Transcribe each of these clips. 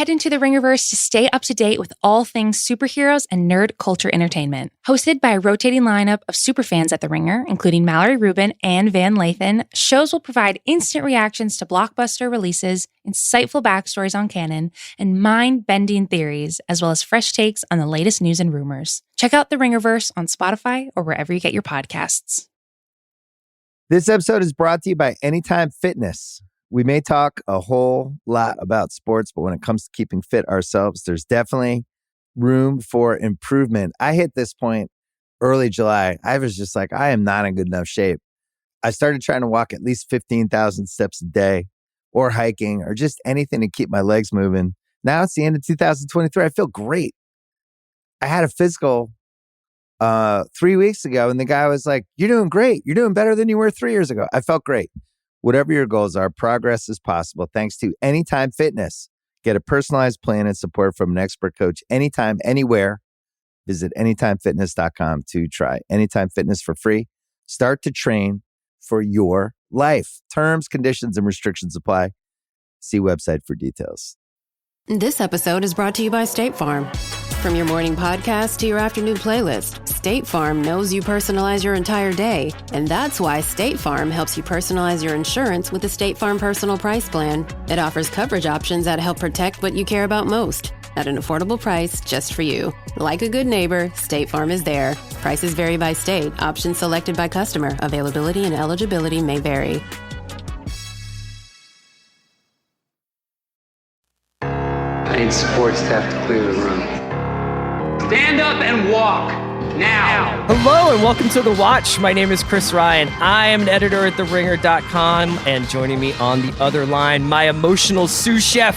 head into the Ringerverse to stay up to date with all things superheroes and nerd culture entertainment. Hosted by a rotating lineup of superfans at The Ringer, including Mallory Rubin and Van Lathan, shows will provide instant reactions to blockbuster releases, insightful backstories on canon, and mind-bending theories, as well as fresh takes on the latest news and rumors. Check out The Ringerverse on Spotify or wherever you get your podcasts. This episode is brought to you by Anytime Fitness. We may talk a whole lot about sports, but when it comes to keeping fit ourselves, there's definitely room for improvement. I hit this point early July. I was just like, I am not in good enough shape. I started trying to walk at least 15,000 steps a day or hiking or just anything to keep my legs moving. Now it's the end of 2023. I feel great. I had a physical 3 weeks ago and the guy was like, you're doing great. You're doing better than you were 3 years ago. I felt great. Whatever your goals are, progress is possible thanks to Anytime Fitness. Get a personalized plan and support from an expert coach anytime, anywhere. Visit anytimefitness.com to try Anytime Fitness for free. Start to train for your life. Terms, conditions, and restrictions apply. See website for details. This episode is brought to you by State Farm. From your morning podcast to your afternoon playlist, State Farm knows you personalize your entire day. And that's why State Farm helps you personalize your insurance with the State Farm Personal Price Plan. It offers coverage options that help protect what you care about most at an affordable price just for you. Like a good neighbor, State Farm is there. Prices vary by state. Options selected by customer. Availability and eligibility may vary. I need support staff to clear the room. Stand up and walk, now. Hello and welcome to The Watch. My name is Chris Ryan. I am an editor at TheRinger.com, and joining me on the other line, my emotional sous chef,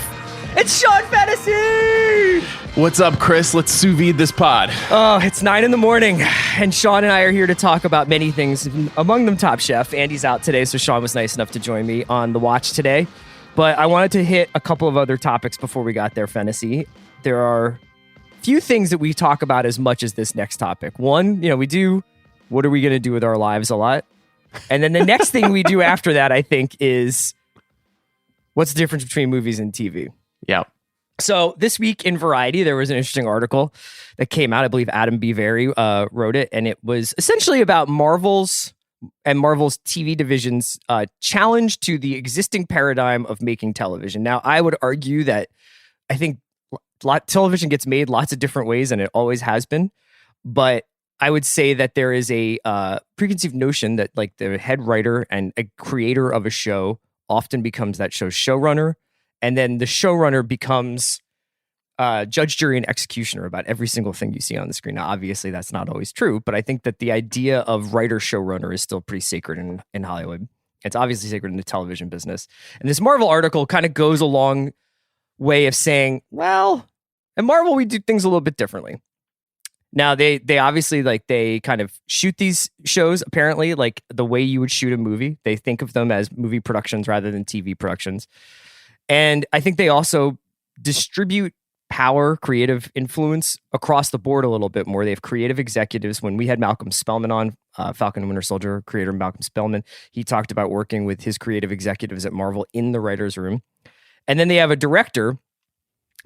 it's Sean Fennessey! What's up, Chris? Let's sous vide this pod. Oh, it's 9 a.m, and Sean and I are here to talk about many things, among them Top Chef. Andy's out today, so Sean was nice enough to join me on The Watch today. But I wanted to hit a couple of other topics before we got there, Fennessey. There are few things that we talk about as much as this next topic. One, we do, what are we going to do with our lives a lot? And then the next thing we do after that, I think, is what's the difference between movies and TV? Yeah. So this week in Variety, there was an interesting article that came out. I believe Adam B. Very wrote it, and it was essentially about Marvel's TV division's challenge to the existing paradigm of making television. Now, I would argue that I think television gets made lots of different ways, and it always has been. But I would say that there is a preconceived notion that like the head writer and a creator of a show often becomes that show's showrunner, and then the showrunner becomes judge, jury, and executioner about every single thing you see on the screen. Now, obviously, that's not always true, but I think that the idea of writer-showrunner is still pretty sacred in Hollywood. It's obviously sacred in the television business. And this Marvel article kind of goes a long way of saying, well, at Marvel, we do things a little bit differently. Now, they obviously, they kind of shoot these shows, apparently, like the way you would shoot a movie. They think of them as movie productions rather than TV productions. And I think they also distribute power, creative influence across the board a little bit more. They have creative executives. When we had Malcolm Spellman on, Falcon and Winter Soldier creator Malcolm Spellman, he talked about working with his creative executives at Marvel in the writer's room. And then they have a director.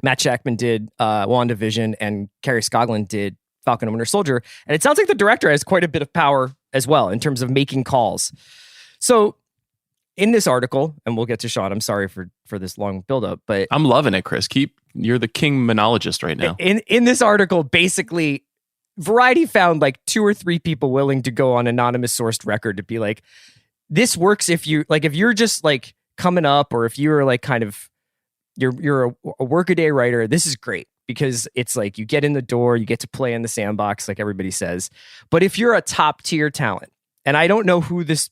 Matt Shakman did WandaVision, and Kerry Scogland did Falcon and Winter Soldier. And it sounds like the director has quite a bit of power as well in terms of making calls. So in this article, and we'll get to Sean, I'm sorry for this long buildup, but I'm loving it, Chris. You're the king monologist right now. In this article, basically, Variety found like 2 or 3 people willing to go on anonymous sourced record to be like, this works if you're just like coming up, or if you're like kind of you're a workaday writer, this is great because it's like you get in the door, you get to play in the sandbox, like everybody says. But if you're a top tier talent, and I don't know who this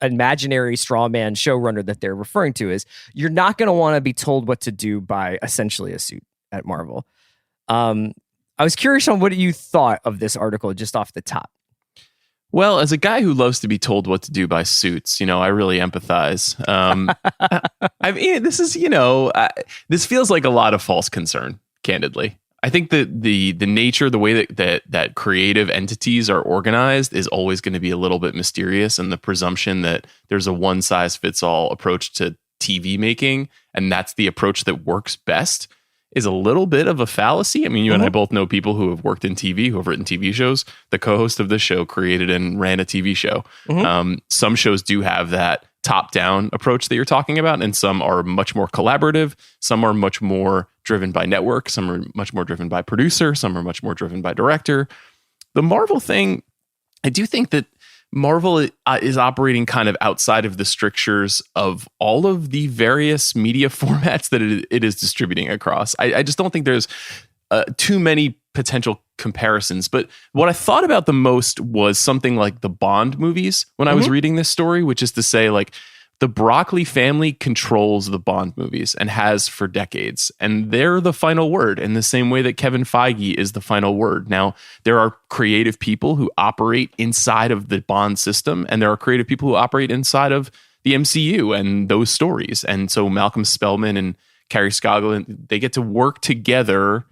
imaginary straw man showrunner that they're referring to is, you're not going to want to be told what to do by essentially a suit at Marvel. I was curious on what you thought of this article just off the top. Well, as a guy who loves to be told what to do by suits, I really empathize. I mean, this is, this feels like a lot of false concern, candidly. I think that the nature, the way that creative entities are organized is always going to be a little bit mysterious, and the presumption that there's a one size fits all approach to TV making, and that's the approach that works best, is a little bit of a fallacy. I mean, you and I both know people who have worked in TV, who have written TV shows. The co-host of this show created and ran a TV show. Some shows do have that top-down approach that you're talking about, and some are much more collaborative. Some are much more driven by network. Some are much more driven by producer. Some are much more driven by director. The Marvel thing, I do think that Marvel is operating kind of outside of the strictures of all of the various media formats that it is distributing across. I just don't think there's too many potential comparisons. But what I thought about the most was something like the Bond movies when I was reading this story, which is to say, like, the Broccoli family controls the Bond movies and has for decades. And they're the final word in the same way that Kevin Feige is the final word. Now, there are creative people who operate inside of the Bond system, and there are creative people who operate inside of the MCU and those stories. And so Malcolm Spellman and Carrie Scoggin, they get to work together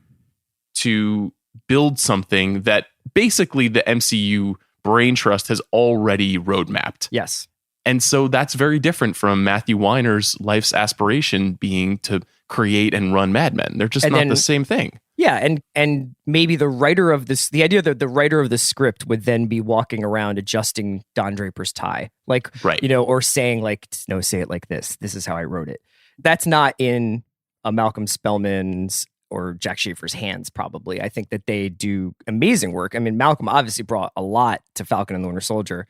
to build something that basically the MCU brain trust has already roadmapped. Yes. And so that's very different from Matthew Weiner's life's aspiration being to create and run Mad Men. They're just not the same thing. Yeah, and maybe the writer of this, the idea that the writer of the script would then be walking around adjusting Don Draper's tie, like, right, or saying like, no, say it like this. This is how I wrote it. That's not in a Malcolm Spellman's or Jack Schaefer's hands, probably. I think that they do amazing work. I mean, Malcolm obviously brought a lot to Falcon and the Winter Soldier,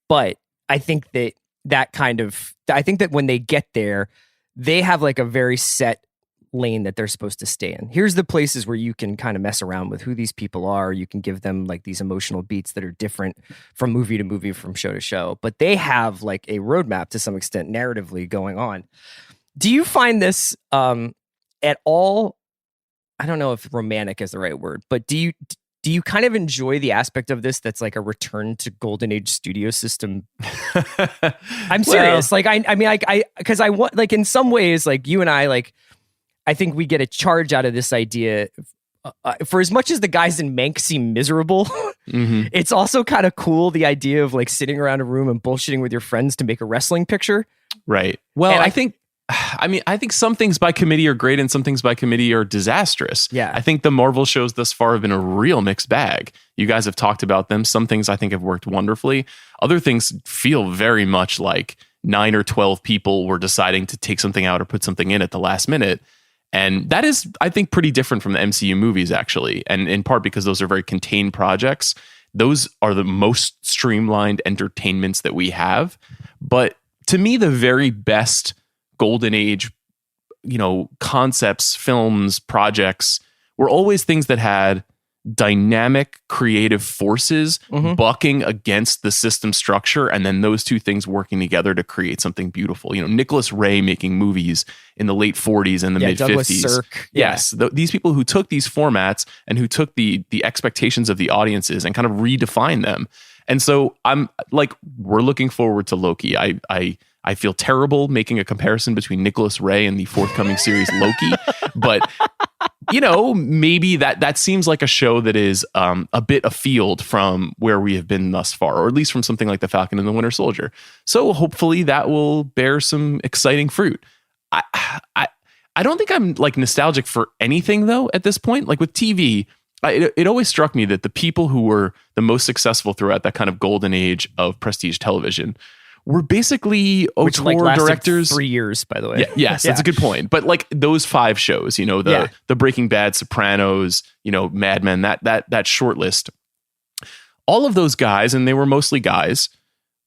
but I think that I think that when they get there, they have like a very set lane that they're supposed to stay in. Here's the places where you can kind of mess around with who these people are. You can give them like these emotional beats that are different from movie to movie, from show to show, but they have like a roadmap to some extent narratively going on. Do you find this at all? I don't know if romantic is the right word, but do you kind of enjoy the aspect of this that's like a return to Golden Age studio system? I'm serious. Well, like, I mean, because I want, like, in some ways, like, you and I, like, I think we get a charge out of this idea. For as much as the guys in Mank seem miserable, it's also kind of cool, the idea of like sitting around a room and bullshitting with your friends to make a wrestling picture. Right. Well, I think some things by committee are great and some things by committee are disastrous. Yeah. I think the Marvel shows thus far have been a real mixed bag. You guys have talked about them. Some things I think have worked wonderfully. Other things feel very much like 9 or 12 people were deciding to take something out or put something in at the last minute. And that is, I think, pretty different from the MCU movies, actually. And in part because those are very contained projects. Those are the most streamlined entertainments that we have. But to me, the very best Golden Age, concepts, films, projects were always things that had dynamic creative forces bucking against the system structure, and then those two things working together to create something beautiful. Nicholas Ray making movies in the late 40s and the mid 50s. Douglas Sirk. Yes, these people who took these formats and who took the expectations of the audiences and kind of redefined them. And so I'm like, we're looking forward to Loki. I feel terrible making a comparison between Nicholas Ray and the forthcoming series Loki, but maybe that seems like a show that is a bit afield from where we have been thus far, or at least from something like the Falcon and the Winter Soldier. So hopefully that will bear some exciting fruit. I don't think I'm like nostalgic for anything though at this point. Like with TV, it always struck me that the people who were the most successful throughout that kind of golden age of prestige television were basically auteur directors. 3 years, by the way. Yeah, yes, that's a good point. But like those 5 shows, the Breaking Bad, Sopranos, Mad Men, that short list, all of those guys, and they were mostly guys,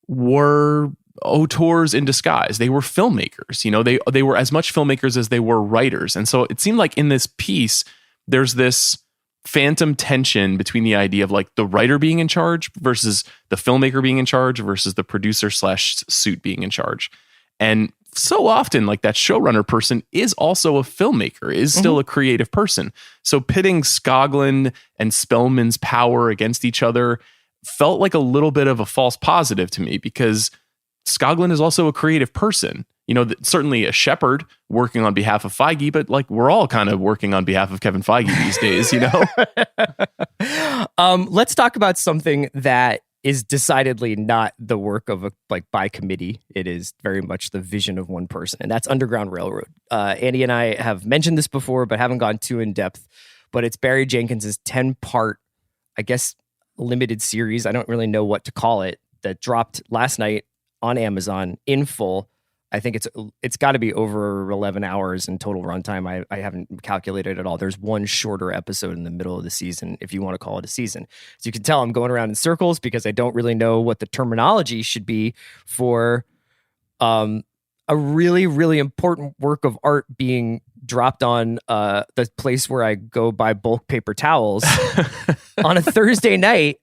were auteurs in disguise. They were filmmakers. They were as much filmmakers as they were writers. And so it seemed like in this piece, there's this phantom tension between the idea of like the writer being in charge versus the filmmaker being in charge versus the producer / suit being in charge. And so often like that showrunner person is also a filmmaker, is still a creative person. So pitting Scoggin and Spellman's power against each other felt like a little bit of a false positive to me, because Scoggin is also a creative person. Certainly a shepherd working on behalf of Feige, but like we're all kind of working on behalf of Kevin Feige these days, Let's talk about something that is decidedly not the work of by committee. It is very much the vision of one person, and that's Underground Railroad. Andy and I have mentioned this before, but haven't gone too in depth. But it's Barry Jenkins' 10-part, I guess, limited series. I don't really know what to call it. That dropped last night on Amazon in full. I think it's got to be over 11 hours in total runtime. I haven't calculated at all. There's one shorter episode in the middle of the season, if you want to call it a season. So you can tell I'm going around in circles because I don't really know what the terminology should be for a really, really important work of art being dropped on the place where I go buy bulk paper towels on a Thursday night.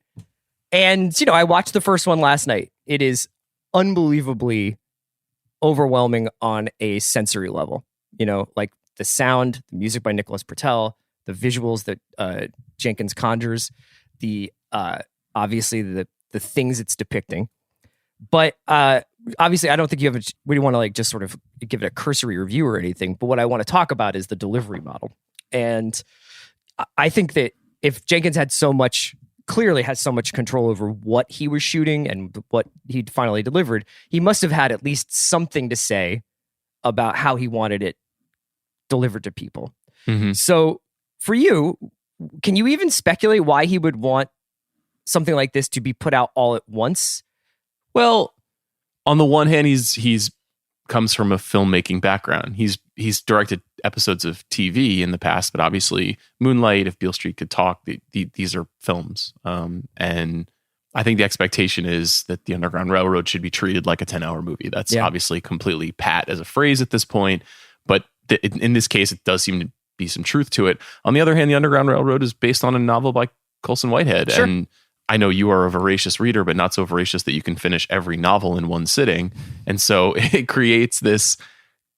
And, I watched the first one last night. It is unbelievably overwhelming on a sensory level, like the sound, the music by Nicholas Patel, the visuals that Jenkins conjures, the obviously the things it's depicting. But obviously, I don't think we want to just sort of give it a cursory review or anything. But what I want to talk about is the delivery model. And I think that if Jenkins clearly has so much control over what he was shooting and what he finally delivered, he must have had at least something to say about how he wanted it delivered to people. Mm-hmm. So for you, can you even speculate why he would want something like this to be put out all at once? Well, on the one hand, he's comes from a filmmaking background. He's directed episodes of TV in the past, but obviously Moonlight, If Beale Street Could Talk, these are films. And I think the expectation is that the Underground Railroad should be treated like a 10-hour movie. That's obviously completely pat as a phrase at this point, but in this case, it does seem to be some truth to it. On the other hand, the Underground Railroad is based on a novel by Colson Whitehead. Sure. And I know you are a voracious reader, but not so voracious that you can finish every novel in one sitting. And so it creates this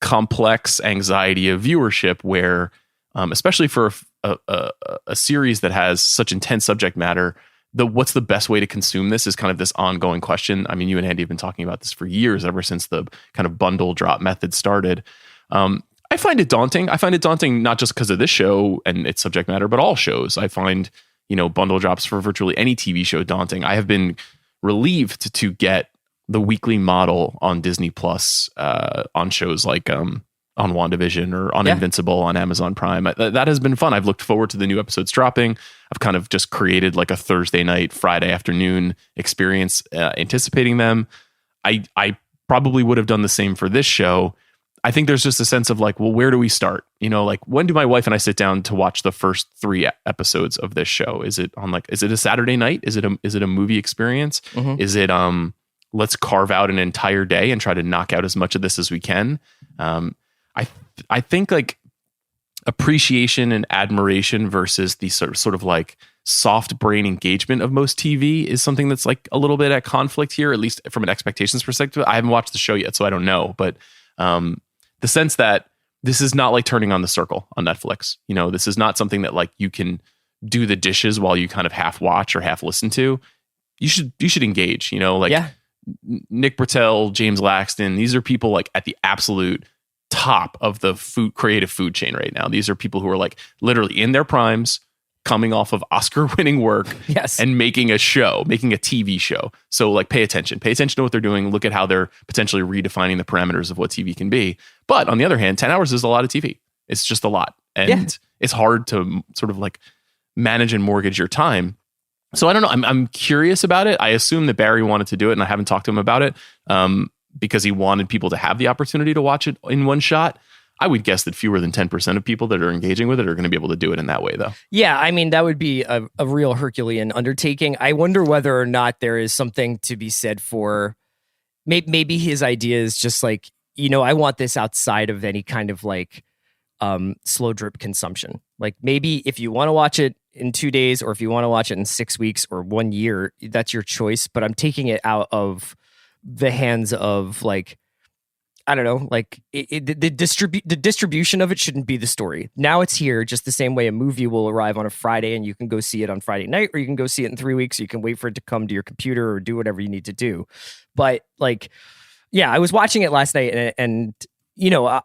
complex anxiety of viewership where, especially for a series that has such intense subject matter, what's the best way to consume this is kind of this ongoing question. I mean, you and Andy have been talking about this for years, ever since the kind of bundle drop method started. I find it daunting. I find it daunting not just because of this show and its subject matter, but all shows. I find bundle drops for virtually any TV show daunting. I have been relieved to get the weekly model on Disney Plus on shows like on WandaVision or on Invincible on Amazon Prime. That has been fun. I've looked forward to the new episodes dropping. I've kind of just created like a Thursday night, Friday afternoon experience anticipating them. I probably would have done the same for this show. I think there's just a sense of like, well, where do we start? When do my wife and I sit down to watch the first 3 episodes of this show? Is it a Saturday night? Is it a movie experience? Mm-hmm. Is it, let's carve out an entire day and try to knock out as much of this as we can? I think like appreciation and admiration versus the sort of like soft brain engagement of most TV is something that's like a little bit at conflict here, at least from an expectations perspective. I haven't watched the show yet, so I don't know, but, the sense that this is not like turning on The Circle on Netflix. This is not something that like you can do the dishes while you kind of half watch or half listen to. You should engage, Nick Britell, James Laxton. These are people like at the absolute top of the creative food chain right now. These are people who are like literally in their primes, coming off of Oscar-winning work and making a TV show. So like pay attention to what they're doing. Look at how they're potentially redefining the parameters of what TV can be. But on the other hand, 10 hours is a lot of TV. It's just a lot. And it's hard to sort of like manage and mortgage your time. So I don't know. I'm curious about it. I assume that Barry wanted to do it, and I haven't talked to him about it because he wanted people to have the opportunity to watch it in one shot. I would guess that fewer than 10% of people that are engaging with it are going to be able to do it in that way, though. Yeah, I mean, that would be a real Herculean undertaking. I wonder whether or not there is something to be said for maybe his idea is just like, I want this outside of any kind of like slow drip consumption. Like maybe if you want to watch it in 2 days or if you want to watch it in 6 weeks or 1 year, that's your choice. But I'm taking it out of the hands of like, I don't know, like the distribution of it shouldn't be the story. Now it's here just the same way a movie will arrive on a Friday and you can go see it on Friday night, or you can go see it in 3 weeks. Or you can wait for it to come to your computer or do whatever you need to do. But like, yeah, I was watching it last night and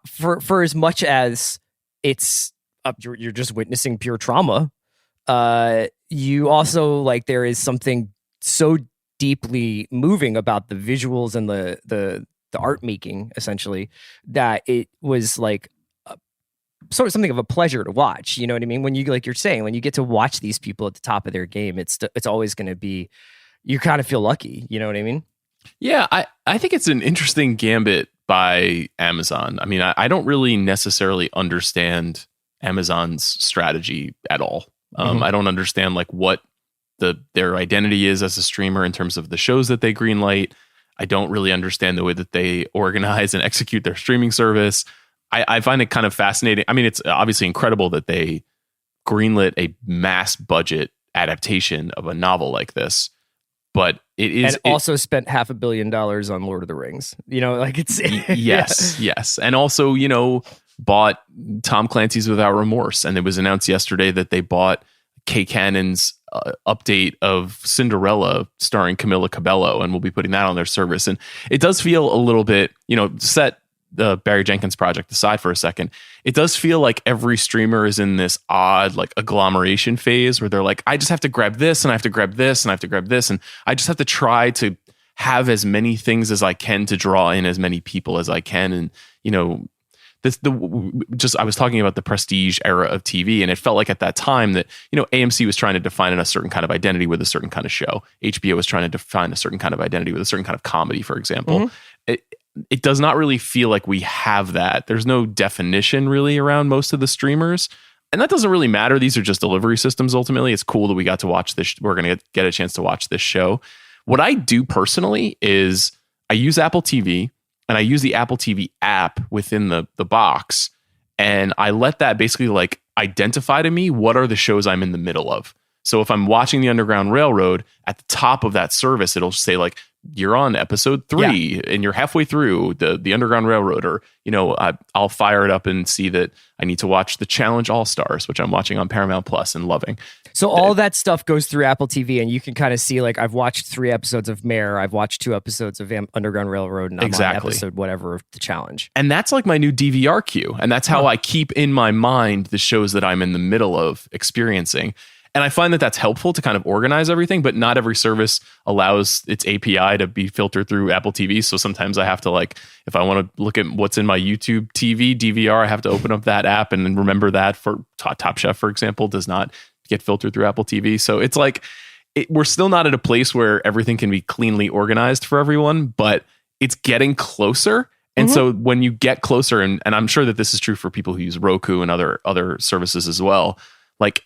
for as much as it's you're just witnessing pure trauma, you also like there is something so deeply moving about the visuals and the art making, essentially, that it was like sort of something of a pleasure to watch. You know what I mean? When you, like you're saying, when you get to watch these people at the top of their game, it's always going to be, you kind of feel lucky. You know what I mean? Yeah, I think it's an interesting gambit by Amazon. I mean, I don't really necessarily understand Amazon's strategy at all. I don't understand like what their identity is as a streamer in terms of the shows that they greenlight. I don't really understand the way that they organize and execute their streaming service. I find it kind of fascinating. I mean, it's obviously incredible that they greenlit a mass budget adaptation of a novel like this, but also spent $500 million on Lord of the Rings. You know, like it's yes, and also, you know, bought Tom Clancy's Without Remorse, and it was announced yesterday that they bought Kay Cannon's update of Cinderella starring Camila Cabello, and we'll be putting that on their service. And it does feel a little bit, you know, set the Barry Jenkins project aside for a second, it does feel like every streamer is in this odd like agglomeration phase where they're like, I just have to grab this and I have to grab this and I have to grab this, and I just have to try to have as many things as I can to draw in as many people as I can. And, you know, I was talking about the prestige era of TV, and it felt like at that time that, you know, AMC was trying to define a certain kind of identity with a certain kind of show. HBO was trying to define a certain kind of identity with a certain kind of comedy, for example. It does not really feel like we have that. There's no definition really around most of the streamers, and that doesn't really matter. These are just delivery systems. Ultimately, it's cool that we got to watch this. We're going to get a chance to watch this show. What I do personally is I use Apple TV, and I use the Apple TV app within the box, and I let that basically like identify to me what are the shows I'm in the middle of. So if I'm watching the Underground Railroad, at the top of that service, it'll say like, you're on episode 3 and you're halfway through the Underground Railroad, or, you know, I'll fire it up and see that I need to watch the Challenge All-Stars, which I'm watching on Paramount Plus and loving. So all that stuff goes through Apple TV, and you can kind of see like, I've watched 3 episodes of Mare, I've watched 2 episodes of Underground Railroad, and I'm on episode whatever of the Challenge. And that's like my new DVR queue. And that's how I keep in my mind the shows that I'm in the middle of experiencing. And I find that that's helpful to kind of organize everything, but not every service allows its API to be filtered through Apple TV. So sometimes I have to, like, if I want to look at what's in my YouTube TV DVR, I have to open up that app and then remember that. For Top Chef, for example, does not get filtered through Apple TV. So it's like, we're still not at a place where everything can be cleanly organized for everyone, but it's getting closer. And so when you get closer, and I'm sure that this is true for people who use Roku and other services as well, like,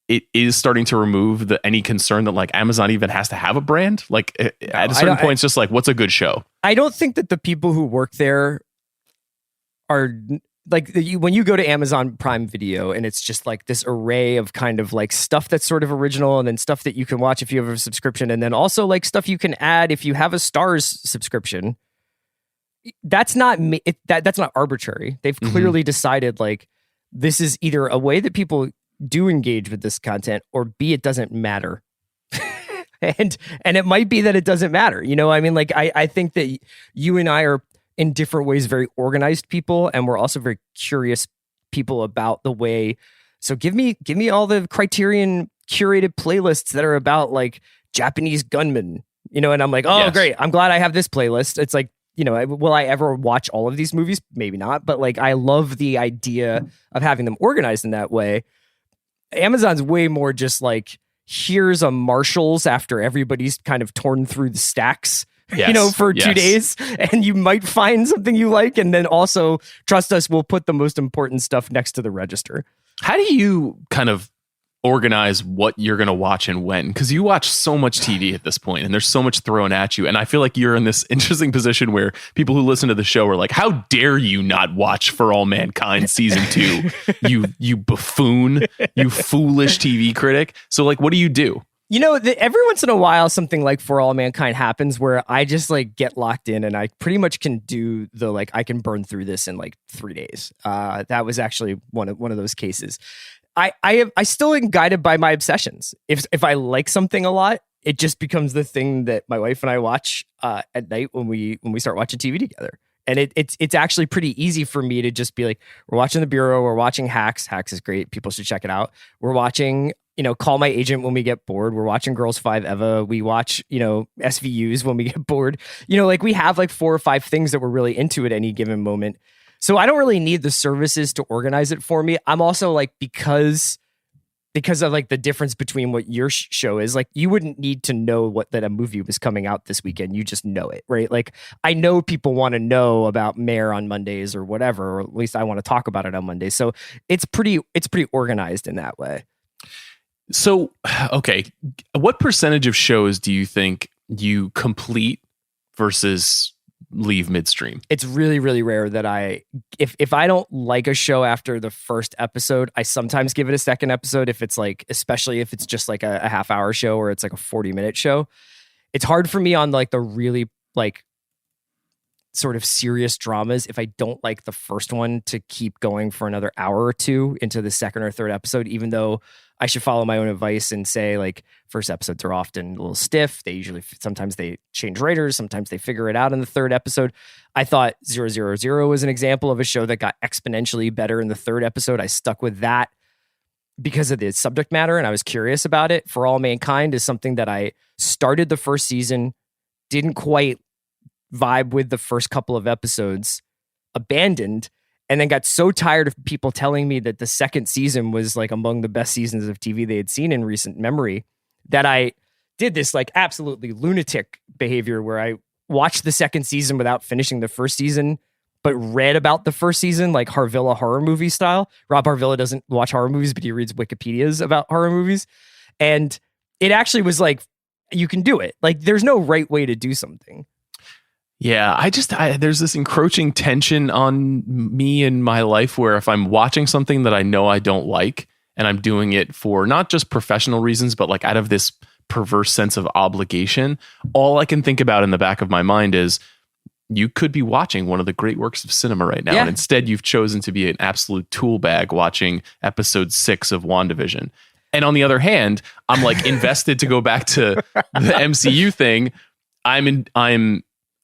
it is starting to remove any concern that like Amazon even has to have a brand. Like at a certain point, it's just like, what's a good show? I don't think that the people who work there are like, when you go to Amazon Prime Video and it's just like this array of kind of like stuff that's sort of original, and then stuff that you can watch if you have a subscription, and then also like stuff you can add if you have a Stars subscription. That's not that's not arbitrary. They've clearly decided like, this is either a way that people do engage with this content, or B, it doesn't matter. and it might be that it doesn't matter. You know, I mean, like, I think that you and I are in different ways very organized people, and we're also very curious people about the way. So give me all the Criterion curated playlists that are about like Japanese gunmen, you know, and I'm like, oh, great. I'm glad I have this playlist. It's like, you know, will I ever watch all of these movies? Maybe not. But like, I love the idea of having them organized in that way. Amazon's way more just like, here's a Marshalls after everybody's kind of torn through the stacks, you know, for 2 days, and you might find something you like. And then also, trust us, we'll put the most important stuff next to the register. How do you kind of organize what you're going to watch and when? Because you watch so much TV at this point, and there's so much thrown at you. And I feel like you're in this interesting position where people who listen to the show are like, how dare you not watch For All Mankind season 2? you buffoon, you foolish TV critic. So like, what do you do? You know, every once in a while, something like For All Mankind happens where I just like get locked in, and I pretty much can do the, like, I can burn through this in like 3 days. That was actually one of those cases. I still am guided by my obsessions. If I like something a lot, it just becomes the thing that my wife and I watch at night when we start watching TV together. And it's actually pretty easy for me to just be like, we're watching The Bureau, we're watching Hacks. Hacks is great. People should check it out. We're watching, Call My Agent when we get bored. We're watching Girls 5 Eva. We watch, SVUs when we get bored. Like we have like 4 or 5 things that we're really into at any given moment. So I don't really need the services to organize it for me. I'm also like, because of like the difference between what your show is, like you wouldn't need to know that a movie was coming out this weekend. You just know it, right? Like I know people want to know about Mare on Mondays or whatever, or at least I want to talk about it on Mondays. So it's pretty organized in that way. So, okay, what percentage of shows do you think you complete versus leave midstream? It's really, really rare that if I don't like a show after the first episode, I sometimes give it a second episode if it's like, especially if it's just like a half-hour show or it's like a 40-minute show. It's hard for me on like the really like sort of serious dramas if I don't like the first one to keep going for another hour or two into the second or third episode, even though I should follow my own advice and say like first episodes are often a little stiff. Sometimes they change writers. Sometimes they figure it out in the third episode. I thought 000 was an example of a show that got exponentially better in the third episode. I stuck with that because of the subject matter and I was curious about it. For All Mankind is something that I started the first season, didn't quite vibe with the first couple of episodes, abandoned, and then got so tired of people telling me that the second season was like among the best seasons of TV they had seen in recent memory that I did this like absolutely lunatic behavior where I watched the second season without finishing the first season, but read about the first season like Harvilla horror movie style. Rob Harvilla doesn't watch horror movies, but he reads Wikipedias about horror movies. And it actually was like, you can do it. Like there's no right way to do something. Yeah, there's this encroaching tension on me in my life where if I'm watching something that I know I don't like and I'm doing it for not just professional reasons, but like out of this perverse sense of obligation, all I can think about in the back of my mind is you could be watching one of the great works of cinema right now. Yeah. And instead you've chosen to be an absolute tool bag watching episode 6 of WandaVision. And on the other hand, I'm like invested to go back to the MCU thing.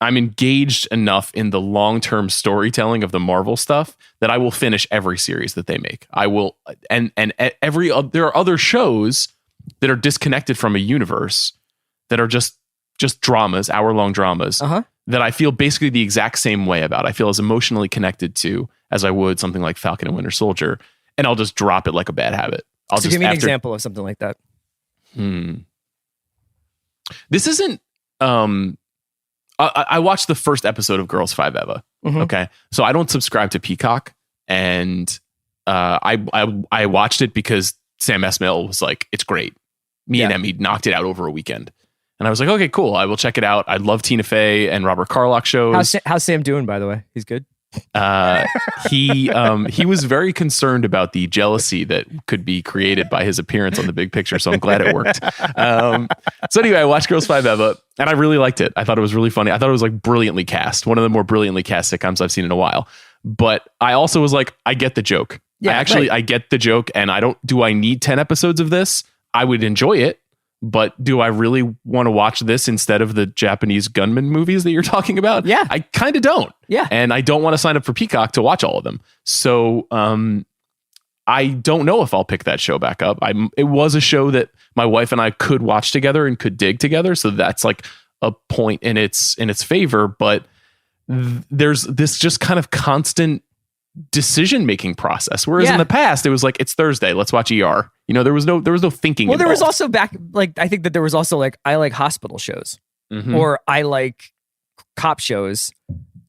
I'm engaged enough in the long-term storytelling of the Marvel stuff that I will finish every series that they make. I will, and there are other shows that are disconnected from a universe that are just dramas, hour-long dramas that I feel basically the exact same way about. I feel as emotionally connected to as I would something like Falcon and Winter Soldier, and I'll just drop it like a bad habit. So give me an example of something like that. This isn't. I watched the first episode of Girls 5 Eva. Mm-hmm. Okay, so I don't subscribe to Peacock, and I watched it because Sam Esmail was like, "It's great." Me and Emmy knocked it out over a weekend, and I was like, "Okay, cool. I will check it out." I love Tina Fey and Robert Carlock shows. How's Sam doing, by the way? He's good. He was very concerned about the jealousy that could be created by his appearance on The Big Picture, so I'm glad it worked. So anyway, I watched Girls 5 Eva, and I really liked it. I thought it was really funny. I thought it was like brilliantly cast, one of the more brilliantly cast sitcoms I've seen in a while. But I also was like, I get the joke. Yeah, I get the joke, and do I need 10 episodes of this? I would enjoy it. But do I really want to watch this instead of the Japanese gunman movies that you're talking about? Yeah. I kind of don't. Yeah. And I don't want to sign up for Peacock to watch all of them. So I don't know if I'll pick that show back up. It was a show that my wife and I could watch together and could dig together. So that's like a point in its favor. But there's this just kind of constant decision-making process. Whereas in the past, it was like, it's Thursday, let's watch ER. There was no thinking. Well, involved. there was also I think that there was also like, I like hospital shows or I like cop shows.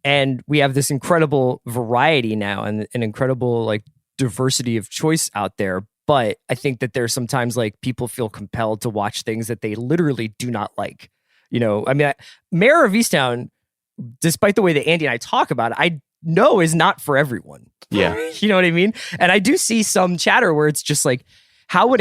And we have this incredible variety now and an incredible like diversity of choice out there. But I think that there's sometimes like people feel compelled to watch things that they literally do not like. Mayor of Easttown, despite the way that Andy and I talk about it, I know is not for everyone. Yeah. You know what I mean? And I do see some chatter where it's just like, why would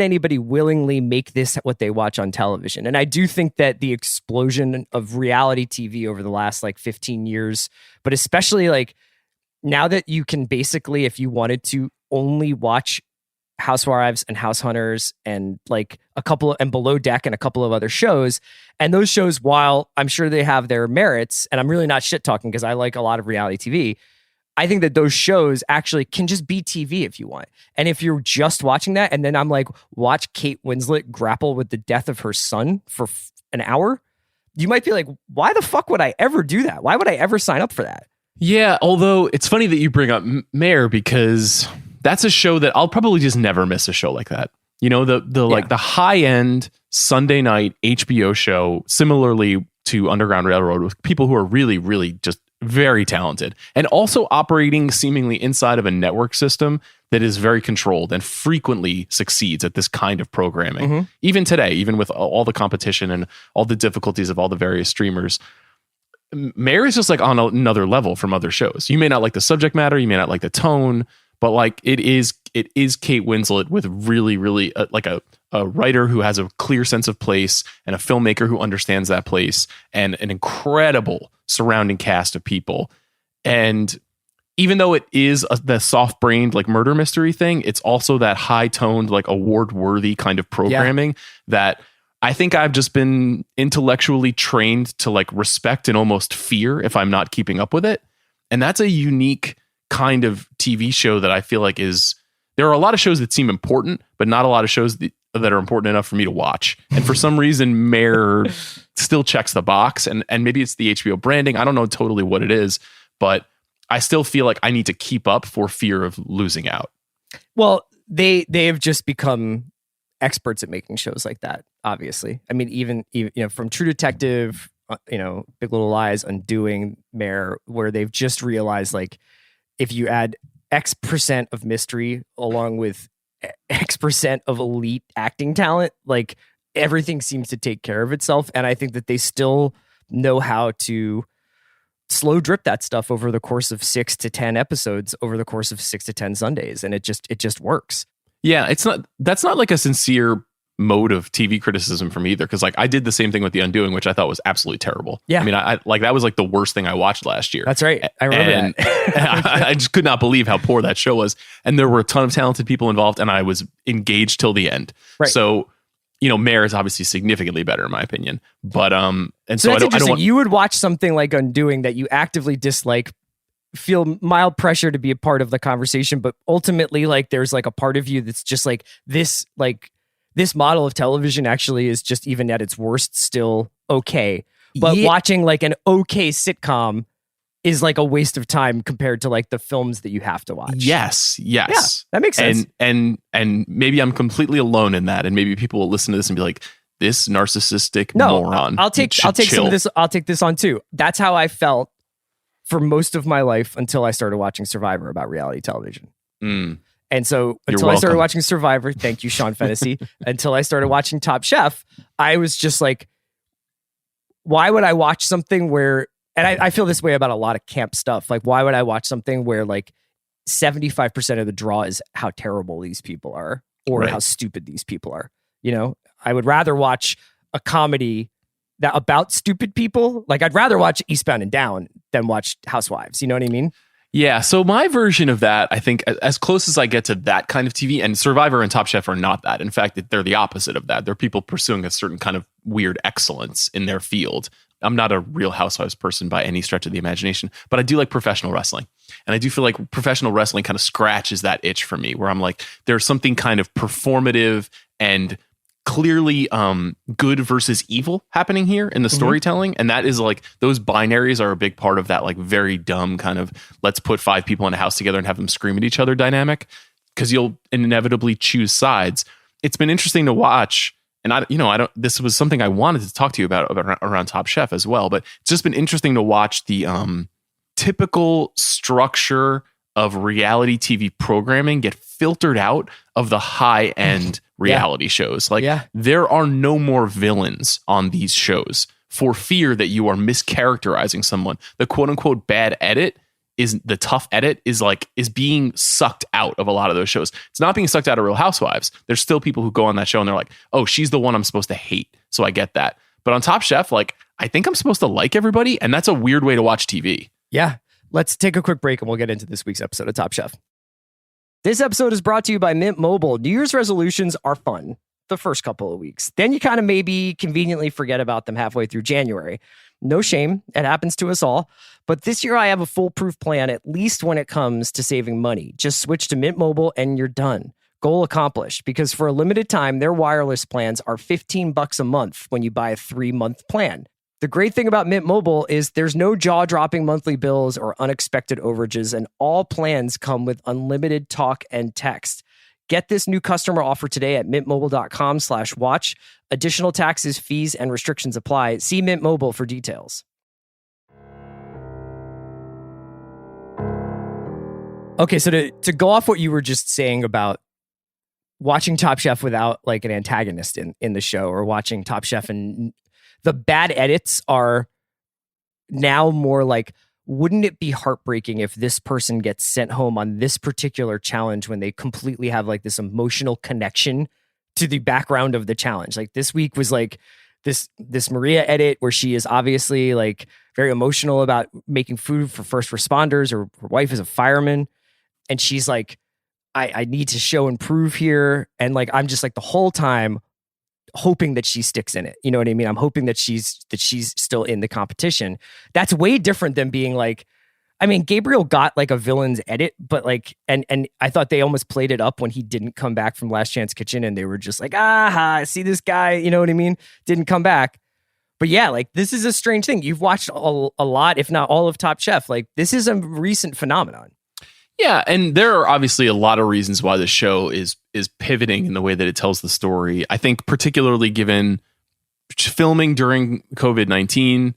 anybody willingly make this what they watch on television? And I do think that the explosion of reality TV over the last like 15 years, but especially like now that you can basically, if you wanted to, only watch Housewives and House Hunters and like and Below Deck and a couple of other shows. And those shows, while I'm sure they have their merits, and I'm really not shit talking because I like a lot of reality TV, I think that those shows actually can just be TV if you want. And if you're just watching that, and then I'm like, watch Kate Winslet grapple with the death of her son for an hour, you might be like, why the fuck would I ever do that? Why would I ever sign up for that? Yeah, although it's funny that you bring up Mayor, because that's a show that I'll probably just never miss a show like that. You know, like the high end Sunday night HBO show, similarly to Underground Railroad, with people who are really, really just very talented and also operating seemingly inside of a network system that is very controlled and frequently succeeds at this kind of programming. Mm-hmm. Even today, even with all the competition and all the difficulties of all the various streamers, Mayor is just like on another level from other shows. You may not like the subject matter, you may not like the tone, but like it is Kate Winslet with really, really like a writer who has a clear sense of place and a filmmaker who understands that place and an incredible surrounding cast of people. And even though it is the soft-brained like murder mystery thing, it's also that high-toned like award-worthy kind of programming that I think I've just been intellectually trained to like respect and almost fear if I'm not keeping up with it. And that's a unique kind of TV show that I feel like there are a lot of shows that seem important, but not a lot of shows that are important enough for me to watch. And for some reason, Mayor still checks the box, and maybe it's the HBO branding. I don't know totally what it is, but I still feel like I need to keep up for fear of losing out. Well, they have just become experts at making shows like that, obviously. I mean, even you know, from True Detective, you know, Big Little Lies, Undoing, Mayor, where they've just realized like if you add X percent of mystery along with X percent of elite acting talent, like everything seems to take care of itself. And I think that they still know how to slow drip that stuff over the course of 6 to 10 episodes over the course of 6 to 10 Sundays. And it just works. Yeah, that's not like a sincere mode of TV criticism from either, because like I did the same thing with The Undoing, which I thought was absolutely terrible. Yeah, I mean, I like that was like the worst thing I watched last year. That's right, I remember that. I just could not believe how poor that show was, and there were a ton of talented people involved, and I was engaged till the end. Right. So, you know, Mayor is obviously significantly better in my opinion, but and so I don't want. You would watch something like Undoing that you actively dislike, feel mild pressure to be a part of the conversation, but ultimately like there's like a part of you that's just like this model of television actually is just, even at its worst, still okay. But watching like an okay sitcom is like a waste of time compared to like the films that you have to watch. Yes. Yeah, that makes sense. And maybe I'm completely alone in that, and maybe people will listen to this and be like, this narcissistic moron. I'll take some of this. I'll take this on too. That's how I felt for most of my life until I started watching Survivor about reality television. And so until I started watching Survivor, thank you, Sean Fennessey, until I started watching Top Chef, I was just like, why would I watch something where, and I feel this way about a lot of camp stuff. Like, why would I watch something where like 75% of the draw is how terrible these people are or how stupid these people are? You know, I would rather watch a comedy that about stupid people. Like I'd rather watch Eastbound and Down than watch Housewives. You know what I mean? Yeah, so my version of that, I think, as close as I get to that kind of TV, and Survivor and Top Chef are not that. In fact, they're the opposite of that. They're people pursuing a certain kind of weird excellence in their field. I'm not a Real Housewives person by any stretch of the imagination, but I do like professional wrestling. And I do feel like professional wrestling kind of scratches that itch for me, where I'm like, there's something kind of performative and clearly good versus evil happening here in the storytelling. And that is like, those binaries are a big part of that like very dumb kind of let's put 5 people in a house together and have them scream at each other dynamic, because you'll inevitably choose sides. It's been interesting to watch, and this was something I wanted to talk to you about around Top Chef as well, but it's just been interesting to watch the typical structure of reality TV programming get filtered out of the high end reality shows. Like there are no more villains on these shows for fear that you are mischaracterizing someone. The quote unquote bad edit is the tough edit is being sucked out of a lot of those shows. It's not being sucked out of Real Housewives. There's still people who go on that show and they're like, oh, she's the one I'm supposed to hate. So I get that. But on Top Chef, like, I think I'm supposed to like everybody. And that's a weird way to watch TV. Yeah. Let's take a quick break and we'll get into this week's episode of Top Chef. This episode is brought to you by Mint Mobile. New Year's resolutions are fun the first couple of weeks. Then you kind of maybe conveniently forget about them halfway through January. No shame. It happens to us all. But this year I have a foolproof plan, at least when it comes to saving money. Just switch to Mint Mobile and you're done. Goal accomplished, because for a limited time, their wireless plans are $15 a month when you buy a 3-month plan. The great thing about Mint Mobile is there's no jaw-dropping monthly bills or unexpected overages, and all plans come with unlimited talk and text. Get this new customer offer today at mintmobile.com/watch. Additional taxes, fees, and restrictions apply. See Mint Mobile for details. Okay, so to go off what you were just saying about watching Top Chef without like an antagonist in the show, or watching Top Chef and the bad edits are now more like, wouldn't it be heartbreaking if this person gets sent home on this particular challenge when they completely have like this emotional connection to the background of the challenge? Like this week was like this Maria edit where she is obviously like very emotional about making food for first responders. Her wife is a fireman, and she's like, I need to show and prove here. And like, I'm just like the whole time hoping that she sticks in it. You know what I mean? I'm hoping that she's still in the competition. That's way different than being like, I mean, Gabriel got like a villain's edit, but like, and I thought they almost played it up when he didn't come back from Last Chance Kitchen, and they were just like, I see this guy, you know what I mean? Didn't come back. But yeah, like this is a strange thing. You've watched a lot, if not all of Top Chef. Like this is a recent phenomenon. Yeah, and there are obviously a lot of reasons why the show is pivoting in the way that it tells the story. I think particularly given filming during COVID-19,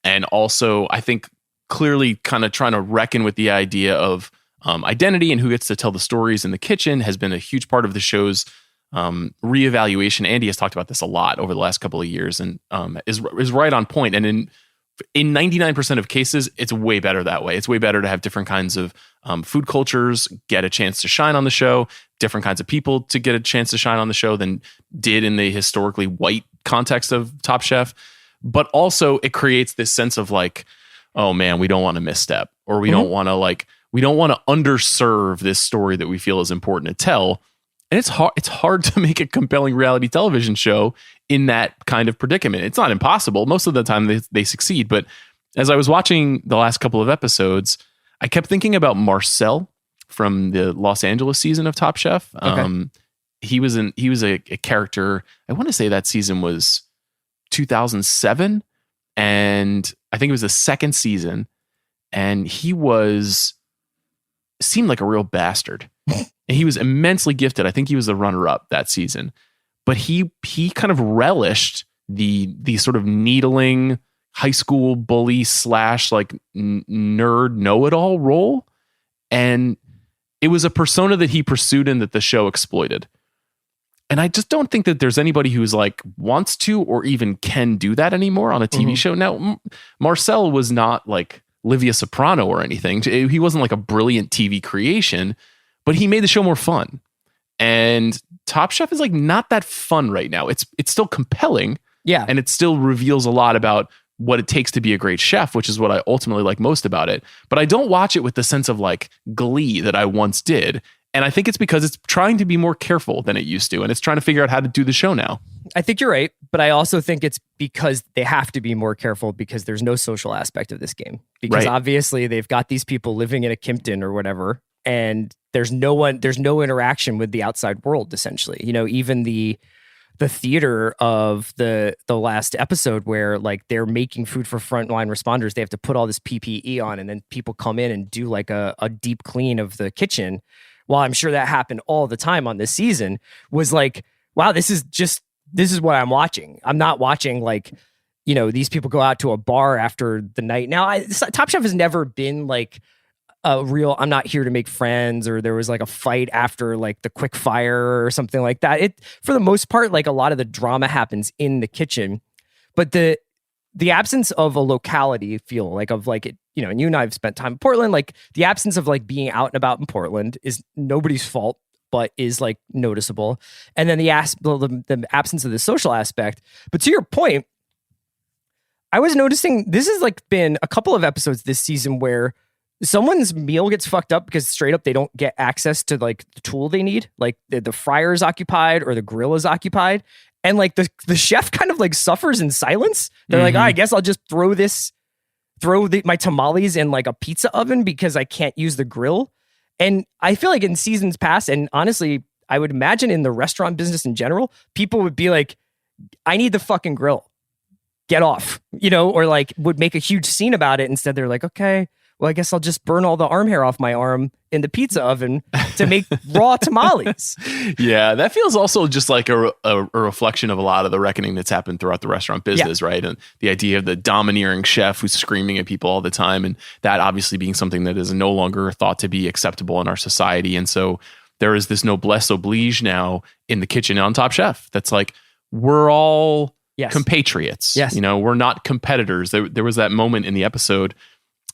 and also I think clearly kind of trying to reckon with the idea of identity and who gets to tell the stories in the kitchen has been a huge part of the show's reevaluation. Andy has talked about this a lot over the last couple of years, and is right on point. And in 99% of cases, it's way better that way. It's way better to have different kinds of food cultures get a chance to shine on the show, different kinds of people to get a chance to shine on the show than did in the historically white context of Top Chef. But also it creates this sense of like, oh man, we don't want to misstep, or we don't want to underserve this story that we feel is important to tell. And it's hard to make a compelling reality television show in that kind of predicament. It's not impossible. Most of the time they succeed. But as I was watching the last couple of episodes, I kept thinking about Marcel from the Los Angeles season of Top Chef. Okay. He was a character. I want to say that season was 2007, and I think it was the second season. And he seemed like a real bastard. And he was immensely gifted. I think he was the runner-up that season. But he kind of relished the sort of needling high school bully / like nerd know-it-all role. And it was a persona that he pursued and that the show exploited. And I just don't think that there's anybody who's like wants to or even can do that anymore on a TV show. Now, Marcel was not like Livia Soprano or anything. He wasn't like a brilliant TV creation, but he made the show more fun. And Top Chef is like not that fun right now. It's still compelling. Yeah. And it still reveals a lot about what it takes to be a great chef, which is what I ultimately like most about it. But I don't watch it with the sense of like glee that I once did. And I think it's because it's trying to be more careful than it used to. And it's trying to figure out how to do the show now. I think you're right. But I also think it's because they have to be more careful because there's no social aspect of this game. Because obviously they've got these people living in a Kimpton or whatever. And there's no interaction with the outside world, essentially. You know, even the theater of the last episode where like they're making food for frontline responders, they have to put all this PPE on, and then people come in and do like a deep clean of the kitchen. While I'm sure that happened all the time on this season, was like, wow, this is what I'm watching. I'm not watching like, you know, these people go out to a bar after the night. Now, Top Chef has never been like a real, I'm not here to make friends, or there was like a fight after like the quick fire or something like that. It, for the most part, like a lot of the drama happens in the kitchen, but the absence of a locality feel like of like it, you know, and you and I have spent time in Portland, like the absence of like being out and about in Portland is nobody's fault, but is like noticeable. And then the absence of the social aspect. But to your point, I was noticing this has like been a couple of episodes this season where someone's meal gets fucked up because straight up they don't get access to like the tool they need, like the fryer is occupied or the grill is occupied, and like the chef kind of like suffers in silence. They're like, I guess I'll just throw my tamales in like a pizza oven because I can't use the grill. And I feel like in seasons past, and honestly, I would imagine in the restaurant business in general, people would be like, I need the fucking grill, get off, or like would make a huge scene about it. Instead, they're like, okay, well, I guess I'll just burn all the arm hair off my arm in the pizza oven to make raw tamales. Yeah, that feels also just like a reflection of a lot of the reckoning that's happened throughout the restaurant business, right? And the idea of the domineering chef who's screaming at people all the time, and that obviously being something that is no longer thought to be acceptable in our society. And so there is this noblesse oblige now in the kitchen on Top Chef that's like, we're all compatriots. Yes. We're not competitors. There was that moment in the episode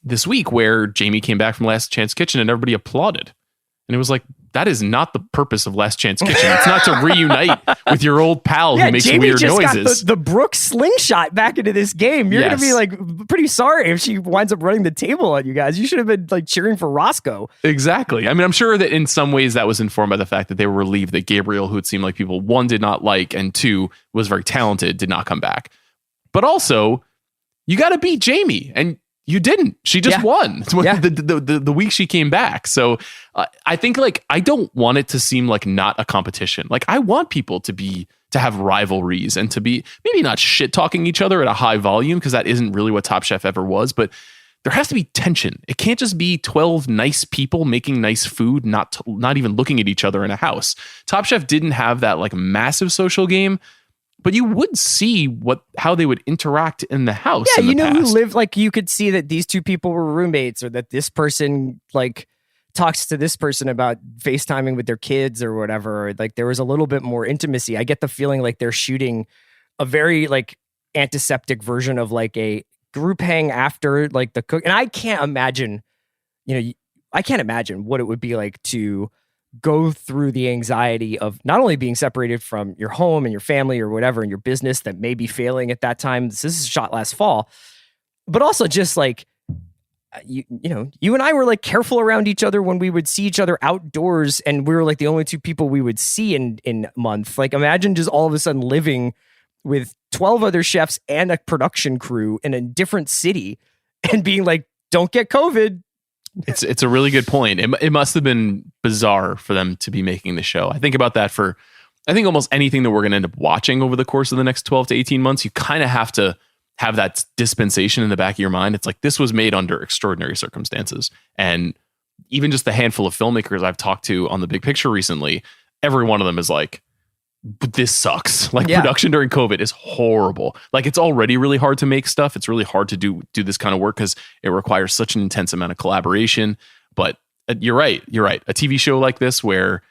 this week where Jamie came back from Last Chance Kitchen and everybody applauded. And it was like, that is not the purpose of Last Chance Kitchen. It's not to reunite with your old pal who makes Jamie weird just noises. Got the Brooks slingshot back into this game. You're going to be like pretty sorry if she winds up running the table on you guys. You should have been like cheering for Roscoe. Exactly. I mean, I'm sure that in some ways that was informed by the fact that they were relieved that Gabriel, who it seemed like people, one, did not like, and two, was very talented, did not come back. But also, you got to beat Jamie. And you didn't. She just won the week she came back. So I think like I don't want it to seem like not a competition. Like I want people to have rivalries and to be maybe not shit talking each other at a high volume, because that isn't really what Top Chef ever was. But there has to be tension. It can't just be 12 nice people making nice food, not even looking at each other in a house. Top Chef didn't have that like massive social game, but you would see how they would interact in the house. Yeah, who lived, like you could see that these two people were roommates, or that this person like talks to this person about FaceTiming with their kids or whatever. Or, like there was a little bit more intimacy. I get the feeling like they're shooting a very like antiseptic version of like a group hang after like the cook. And I can't imagine what it would be like to go through the anxiety of not only being separated from your home and your family or whatever, and your business that may be failing at that time. This is shot last fall, but also just like, you and I were like careful around each other when we would see each other outdoors, and we were like the only two people we would see in a month. Like imagine just all of a sudden living with 12 other chefs and a production crew in a different city and being like, don't get COVID. It's a really good point. It must have been bizarre for them to be making the show. I think about that for, I think almost anything that we're going to end up watching over the course of the next 12 to 18 months, you kind of have to have that dispensation in the back of your mind. It's like, this was made under extraordinary circumstances. And even just the handful of filmmakers I've talked to on The Big Picture recently, every one of them is like, this sucks. Like production during COVID is horrible. Like it's already really hard to make stuff. It's really hard to do this kind of work because it requires such an intense amount of collaboration. But you're right. A TV show like this where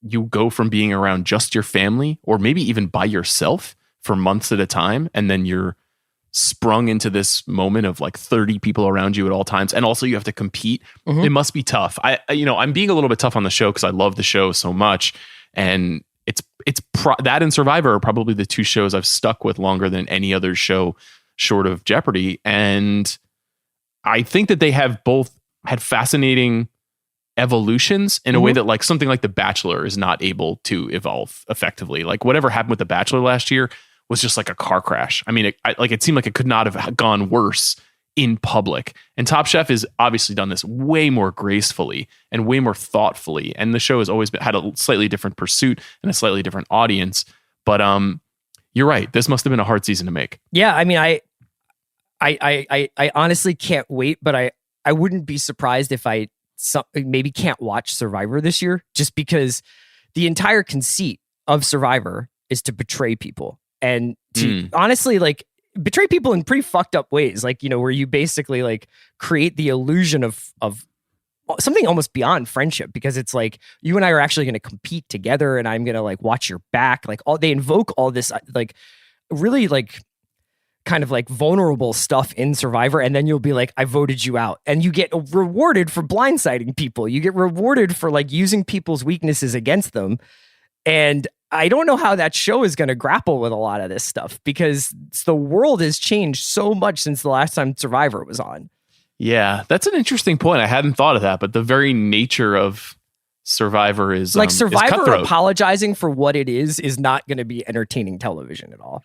you go from being around just your family or maybe even by yourself for months at a time, and then you're sprung into this moment of like 30 people around you at all times, and also you have to compete. It must be tough. I'm being a little bit tough on the show because I love the show so much, and that and Survivor are probably the two shows I've stuck with longer than any other show short of Jeopardy. And I think that they have both had fascinating evolutions in a way that like something like The Bachelor is not able to evolve effectively. Like whatever happened with The Bachelor last year was just like a car crash. I mean, it seemed like it could not have gone worse in public. And Top Chef has obviously done this way more gracefully and way more thoughtfully. And the show has always had a slightly different pursuit and a slightly different audience. But you're right. This must have been a hard season to make. Yeah, I mean, I honestly can't wait, but I wouldn't be surprised if I maybe can't watch Survivor this year, just because the entire conceit of Survivor is to betray people and to honestly like betray people in pretty fucked up ways. Like, where you basically like create the illusion of something almost beyond friendship, because it's like you and I are actually going to compete together and I'm going to like watch your back. Like they invoke all this like really like kind of like vulnerable stuff in Survivor, and then you'll be like, I voted you out, and you get rewarded for blindsiding people. You get rewarded for like using people's weaknesses against them. And I don't know how that show is going to grapple with a lot of this stuff, because the world has changed so much since the last time Survivor was on. Yeah, that's an interesting point. I hadn't thought of that, but the very nature of Survivor is like is Survivor cutthroat. apologizing for what it is not going to be entertaining television at all.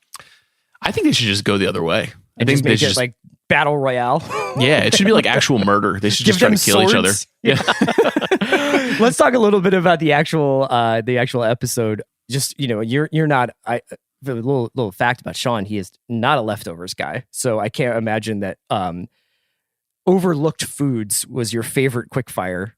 I think they should just go the other way. I And think just they make should it just, like battle royale. yeah, it should be like actual murder. They should just try Give to them kill each other. swords. Yeah. Let's talk a little bit about the actual episode. Just, you're not. The little fact about Sean, he is not a leftovers guy. So I can't imagine that overlooked foods was your favorite quickfire.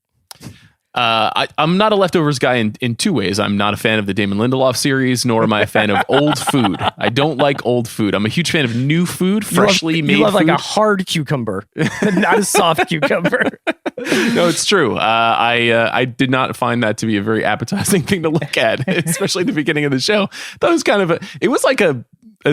I'm not a leftovers guy in two ways. I'm not a fan of the Damon Lindelof series, nor am I a fan of old food. I don't like old food. I'm a huge fan of new food, freshly made. You love food. like a hard cucumber, not a soft cucumber. No, it's true. I did not find that to be a very appetizing thing to look at, especially at the beginning of the show. That was kind of it was like a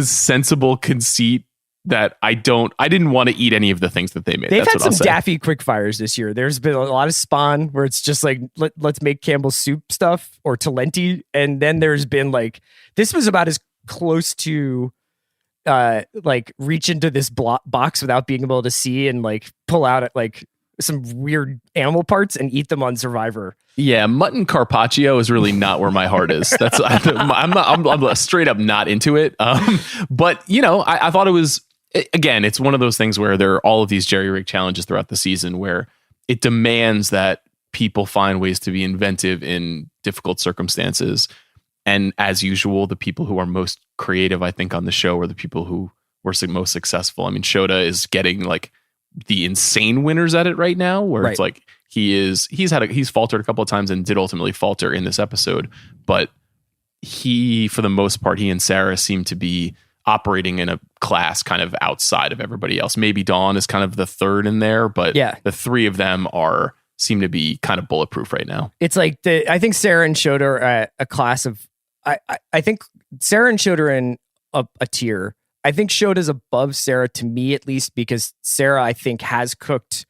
sensible conceit that I didn't want to eat any of the things that they made. They've That's had what I'll some say. daffy quickfires this year. There's been a lot of Spawn where it's just like, let's make Campbell's soup stuff or Talenti. And then there's been like, this was about as close to like reach into this box without being able to see and like pull out like some weird animal parts and eat them on Survivor. Yeah, mutton carpaccio is really not where my heart is. That's I'm straight up not into it. But I thought it was. Again, it's one of those things where there are all of these jerry-rig challenges throughout the season where it demands that people find ways to be inventive in difficult circumstances. And as usual, the people who are most creative, I think, on the show are the people who were most successful. I mean, Shota is getting like the insane winners at it right now, where it's like he's faltered a couple of times and did ultimately falter in this episode. But for the most part, he and Sarah seem to be operating in a class kind of outside of everybody else. Maybe Dawn is kind of the third in there, but the three of them seem to be kind of bulletproof right now. It's like I think Sarah and Shota are a class of I think Sarah and Shota are in a tier. I think Shota's above Sarah, to me at least, because Sarah, I think, has cooked,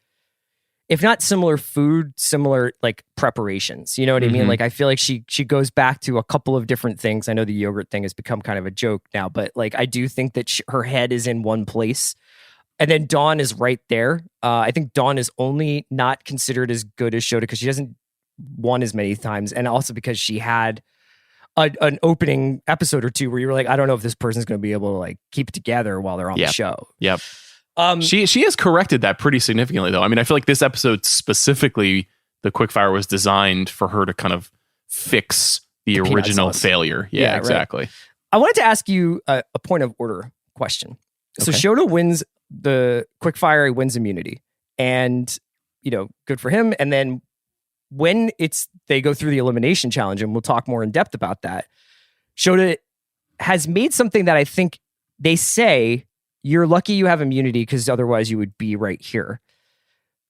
if not similar food, similar like preparations. You know what I mean? Like I feel like she goes back to a couple of different things. I know the yogurt thing has become kind of a joke now, but like I do think that her head is in one place. And then Dawn is right there. I think Dawn is only not considered as good as Shota because she hasn't won as many times, and also because she had an opening episode or two where you were like, I don't know if this person's going to be able to like keep it together while they're on the show. Yep. She has corrected that pretty significantly, though. I mean, I feel like this episode specifically, the quickfire was designed for her to kind of fix the original failure. Yeah, exactly. Right. I wanted to ask you a point of order question. So Shota wins the quickfire, he wins immunity, and good for him. And then when they go through the elimination challenge, and we'll talk more in depth about that, Shota has made something that I think they say, you're lucky you have immunity because otherwise you would be right here.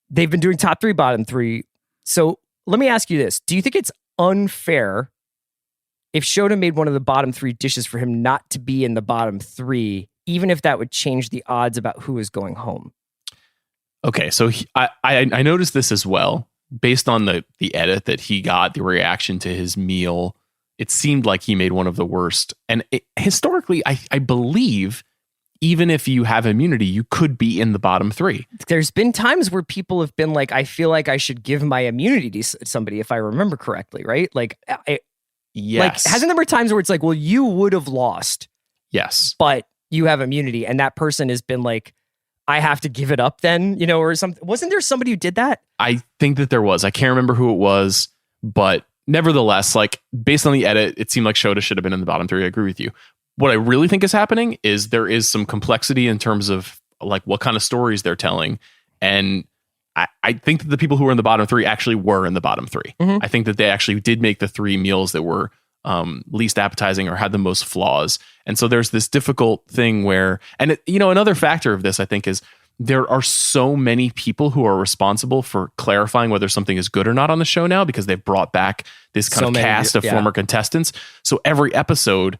They've been doing top three, bottom three. So let me ask you this. Do you think it's unfair if Shota made one of the bottom three dishes for him not to be in the bottom three, even if that would change the odds about who is going home? Okay, so I noticed this as well. Based on the edit that he got, the reaction to his meal, it seemed like he made one of the worst. And historically, I believe even if you have immunity, you could be in the bottom three. There's been times where people have been like, I feel like I should give my immunity to somebody, if I remember correctly, right? Like, yes. Like, hasn't there been times where it's like, well, you would have lost. Yes. But you have immunity. And that person has been like, I have to give it up then, or something. Wasn't there somebody who did that? I think that there was. I can't remember who it was, but nevertheless, like based on the edit, it seemed like Shota should have been in the bottom three. I agree with you. What I really think is happening is there is some complexity in terms of like what kind of stories they're telling. And I think that the people who were in the bottom three actually were in the bottom three. I think that they actually did make the three meals that were least appetizing or had the most flaws. And so there's this difficult thing where, and another factor of this, I think, is there are so many people who are responsible for clarifying whether something is good or not on the show now, because they've brought back this kind of cast of former contestants. So every episode,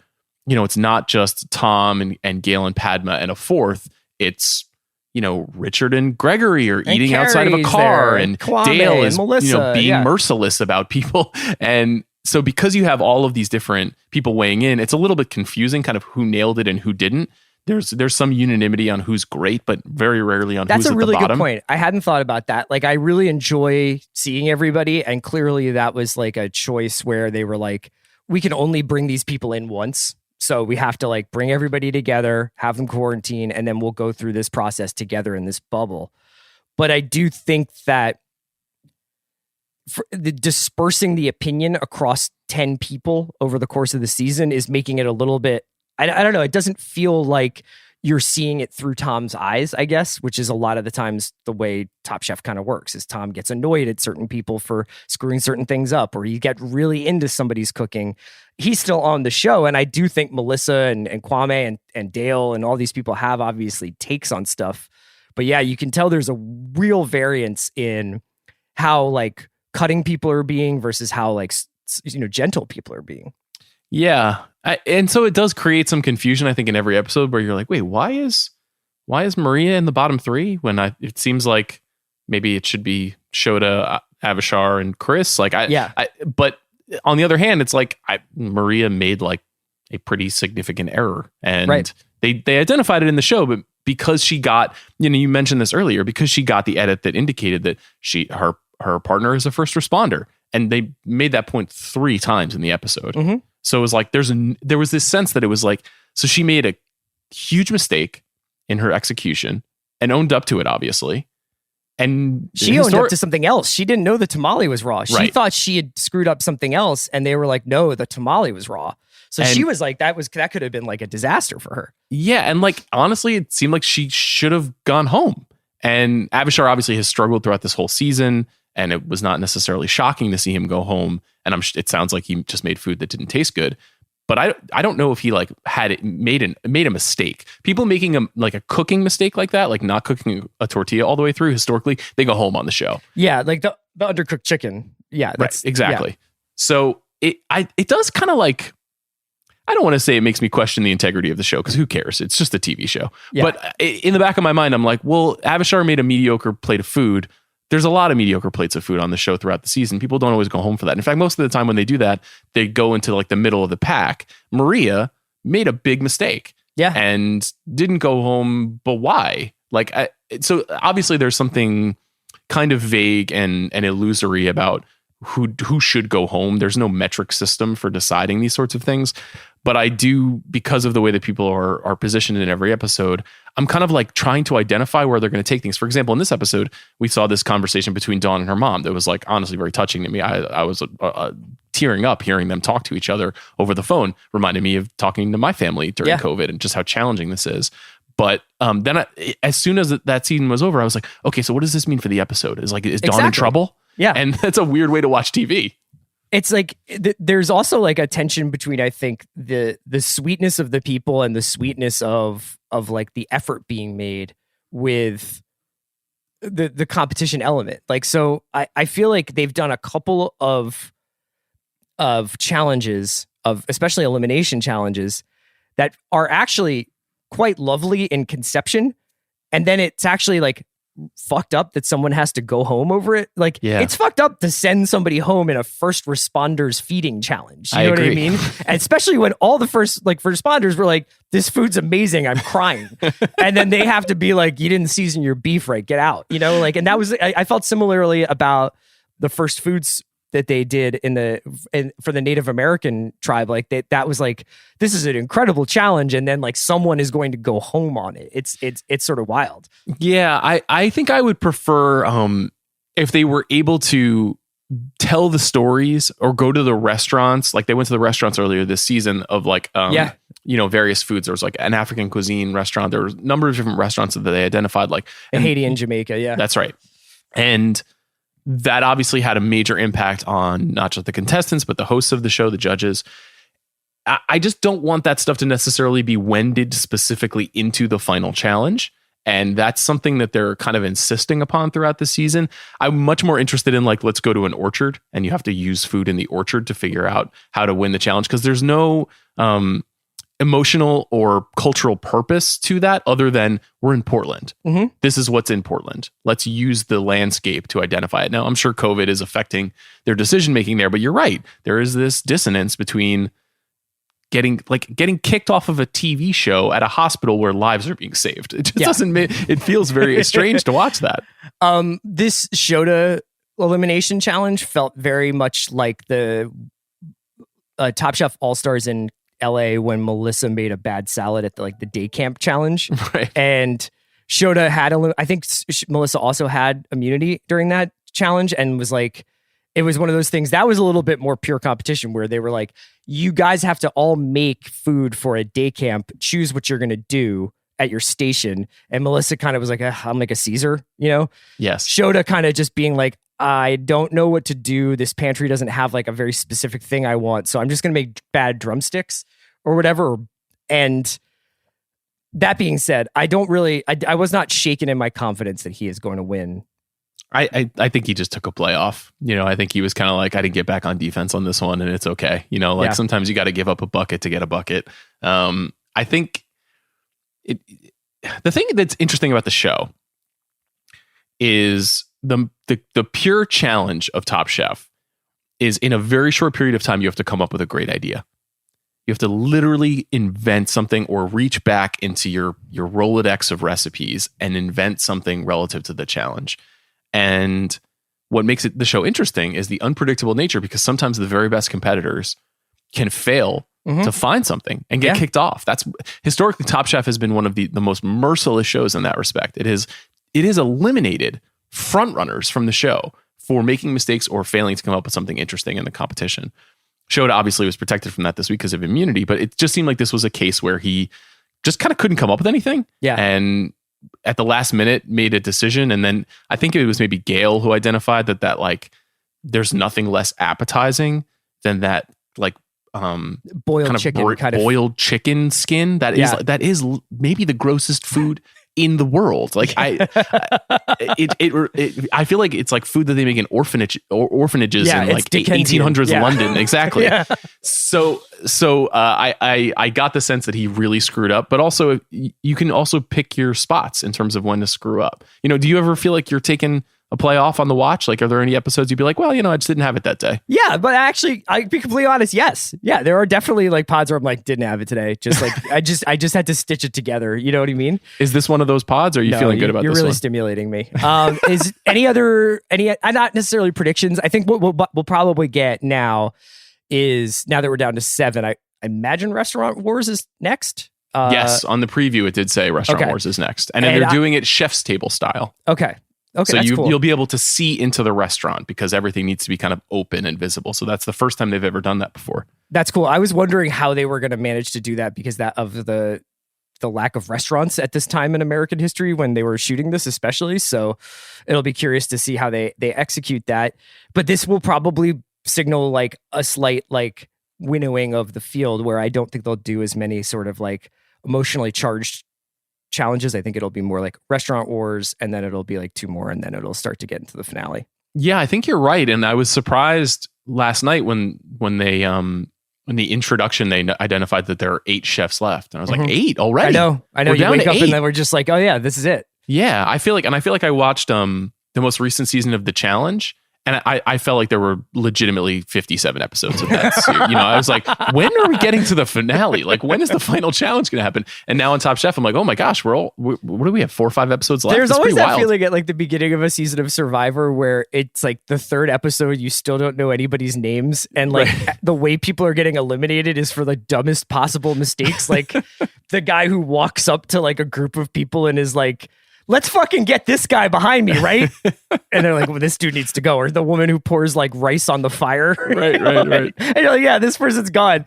it's not just Tom and Gail and Padma and a fourth. It's, Richard and Gregory are eating outside of a car, and Dale is, Melissa, being merciless about people. And so because you have all of these different people weighing in, it's a little bit confusing kind of who nailed it and who didn't. there's some unanimity on who's great, but very rarely on That's who's a really at the good bottom. point. I hadn't thought about that. Like, I really enjoy seeing everybody, and clearly that was like a choice where they were like, we can only bring these people in once. So we have to like bring everybody together, have them quarantine, and then we'll go through this process together in this bubble. But I do think that for the dispersing the opinion across 10 people over the course of the season is making it a little bit, I don't know, it doesn't feel like you're seeing it through Tom's eyes, I guess, which is a lot of the times the way Top Chef kind of works, is Tom gets annoyed at certain people for screwing certain things up, or you get really into somebody's cooking. He's still on the show, and I do think Melissa and Kwame and Dale and all these people have obviously takes on stuff. But yeah, you can tell there's a real variance in how like cutting people are being versus how like gentle people are being. Yeah. And so it does create some confusion, I think, in every episode where you're like, wait, why is Maria in the bottom three when it seems like maybe it should be Shota, Avishar, and Chris? Like, but on the other hand, it's like Maria made like a pretty significant error, and they identified it in the show, but because she got, you mentioned this earlier, because she got the edit that indicated that her partner is a first responder, and they made that point 3 times in the episode. Mm-hmm. So it was like there was this sense that it was like, so she made a huge mistake in her execution and owned up to it, obviously. And she owned up to something else. She didn't know the tamale was raw. She Right. thought she had screwed up something else, and they were like, no, the tamale was raw. So she was like, that could have been like a disaster for her. Yeah, and like honestly, it seemed like she should have gone home. And Avishar obviously has struggled throughout this whole season, and it was not necessarily shocking to see him go home. And it sounds like he just made food that didn't taste good. But I don't know if he like made a mistake. People making a cooking mistake like that, like not cooking a tortilla all the way through, historically, they go home on the show. Yeah, like the undercooked chicken. Yeah, right, exactly. Yeah. So it does kind of like, I don't want to say it makes me question the integrity of the show, because who cares? It's just a TV show. Yeah. But in the back of my mind, I'm like, well, Avishar made a mediocre plate of food. There's a lot of mediocre plates of food on the show throughout the season. People don't always go home for that. In fact, most of the time when they do that, they go into like the middle of the pack. Maria made a big mistake. Yeah. And didn't go home. But why? Like, so obviously there's something kind of vague and illusory about who should go home. There's no metric system for deciding these sorts of things. But I do, because of the way that people are positioned in every episode, I'm kind of like trying to identify where they're going to take things. For example, in this episode, we saw this conversation between Dawn and her mom that was like honestly very touching to me. I was tearing up hearing them talk to each other over the phone. Reminded me of talking to my family during COVID and just how challenging this is. But then as soon as that scene was over, I was like, okay, so what does this mean for the episode? Is Dawn in trouble? Yeah. And that's a weird way to watch TV. It's like there's also like a tension between, I think, the sweetness of the people and the sweetness of like the effort being made with the competition element. Like, so I feel like they've done a couple of challenges, of especially elimination challenges, that are actually quite lovely in conception, and then it's actually like fucked up that someone has to go home over it. Like, it's fucked up to send somebody home in a first responders feeding challenge. You know what I mean? And especially when all the first responders were like, this food's amazing, I'm crying. And then they have to be like, you didn't season your beef right, get out. And that was, I felt similarly about the first foods that they did for the Native American tribe. Like that was like, this is an incredible challenge, and then like someone is going to go home on it. It's sort of wild. Yeah, I think I would prefer if they were able to tell the stories or go to the restaurants. Like they went to the restaurants earlier this season of like various foods. There was like an African cuisine restaurant. There was a number of different restaurants that they identified, like Haiti and Jamaica. Yeah, that's right. And that obviously had a major impact on not just the contestants, but the hosts of the show, the judges. I just don't want that stuff to necessarily be wended specifically into the final challenge. And that's something that they're kind of insisting upon throughout the season. I'm much more interested in like, let's go to an orchard and you have to use food in the orchard to figure out how to win the challenge. Because there's no emotional or cultural purpose to that other than we're in Portland. Mm-hmm. This is what's in Portland. Let's use the landscape to identify it. Now, I'm sure COVID is affecting their decision making there, but you're right. There is this dissonance between getting kicked off of a TV show at a hospital where lives are being saved. It just doesn't it feels very strange to watch that. This Shota elimination challenge felt very much like the Top Chef All-Stars in LA when Melissa made a bad salad at the day camp challenge. Right. And Shota had I think Melissa also had immunity during that challenge, and was like, it was one of those things that was a little bit more pure competition where they were like, you guys have to all make food for a day camp, choose what you're going to do at your station. And Melissa kind of was like, I'm like a Caesar, Yes. Shota kind of just being like, I don't know what to do. This pantry doesn't have like a very specific thing I want. So I'm just going to make bad drumsticks or whatever. And that being said, I was not shaken in my confidence that he is going to win. I think he just took a play off. I think he was kind of like, I didn't get back on defense on this one and it's okay. Sometimes you got to give up a bucket to get a bucket. I think the thing that's interesting about the show is the pure challenge of Top Chef is in a very short period of time, you have to come up with a great idea. You have to literally invent something or reach back into your Rolodex of recipes and invent something relative to the challenge. And what makes the show interesting is the unpredictable nature, because sometimes the very best competitors can fail to find something and get kicked off. That's historically Top Chef has been one of the most merciless shows in that respect. It is eliminated front runners from the show for making mistakes or failing to come up with something interesting in the competition. Shota obviously was protected from that this week because of immunity, but it just seemed like this was a case where he just kind of couldn't come up with anything. Yeah. And at the last minute made a decision. And then I think it was maybe Gail who identified that like, there's nothing less appetizing than that, like, boiled chicken skin. That is maybe the grossest food in the world. Like I feel like it's like food that they make in orphanages in like 1800s London. Exactly. Yeah. So I got the sense that he really screwed up, but also you can also pick your spots in terms of when to screw up. Do you ever feel like you're taking a play off on the watch? Like, are there any episodes you'd be like, well, I just didn't have it that day? Yeah, but actually, I'd be completely honest. Yes. Yeah, there are definitely like pods where I'm like, didn't have it today. Just like, I just had to stitch it together. You know what I mean? Is this one of those pods? Or are you feeling good about this one? You're really stimulating me. Is not necessarily predictions. I think what we'll probably get now is, now that we're down to 7, I imagine Restaurant Wars is next. Yes, on the preview, it did say Restaurant Wars is next. And they're doing it chef's table style. Okay. So you'll be able to see into the restaurant because everything needs to be kind of open and visible. So that's the first time they've ever done that before. That's cool. I was wondering how they were going to manage to do that because of the lack of restaurants at this time in American history when they were shooting this, especially. So it'll be curious to see how they execute that. But this will probably signal like a slight like winnowing of the field where I don't think they'll do as many sort of like emotionally charged challenges. I think it'll be more like Restaurant Wars, and then it'll be like 2 more, and then it'll start to get into the finale. Yeah, I think you're right. And I was surprised last night when they in the introduction they identified that there are 8 chefs left. And I was like, 8 already? I know. You wake up 8. And then we're just like, oh yeah, this is it. Yeah, I feel like I watched the most recent season of The Challenge, and I felt like there were legitimately 57 episodes of that series. I was like, when are we getting to the finale? Like, when is the final challenge going to happen? And now on Top Chef, I'm like, oh my gosh, what do we have? 4 or 5 episodes left? There's always that feeling at like the beginning of a season of Survivor where it's like the 3rd episode, you still don't know anybody's names. And like the way people are getting eliminated is for the dumbest possible mistakes. Like the guy who walks up to like a group of people and is like, let's fucking get this guy behind me, right? And they're like, well, this dude needs to go. Or the woman who pours like rice on the fire. Right. And you're like, yeah, this person's gone.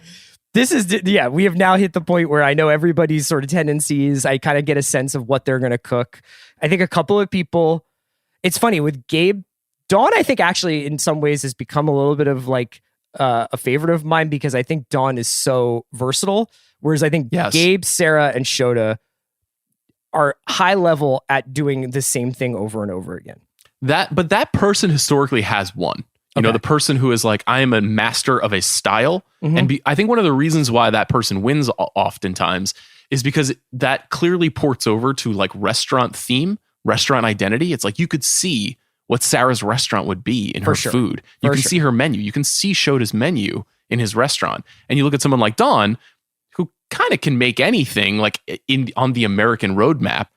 We have now hit the point where I know everybody's sort of tendencies. I kind of get a sense of what they're going to cook. I think a couple of people, it's funny with Gabe, Dawn, I think actually in some ways has become a little bit of like a favorite of mine because I think Dawn is so versatile. Whereas I think Gabe, Sarah, and Shota are high level at doing the same thing over and over again. But that person historically has won. The person who is like, I am a master of a style. And I think one of the reasons why that person wins oftentimes is because that clearly ports over to like restaurant theme, restaurant identity. It's like you could see what Sarah's restaurant would be in her food. You can see her menu. You can see Shota's menu in his restaurant. And you look at someone like Dawn, kind of can make anything like on the American roadmap.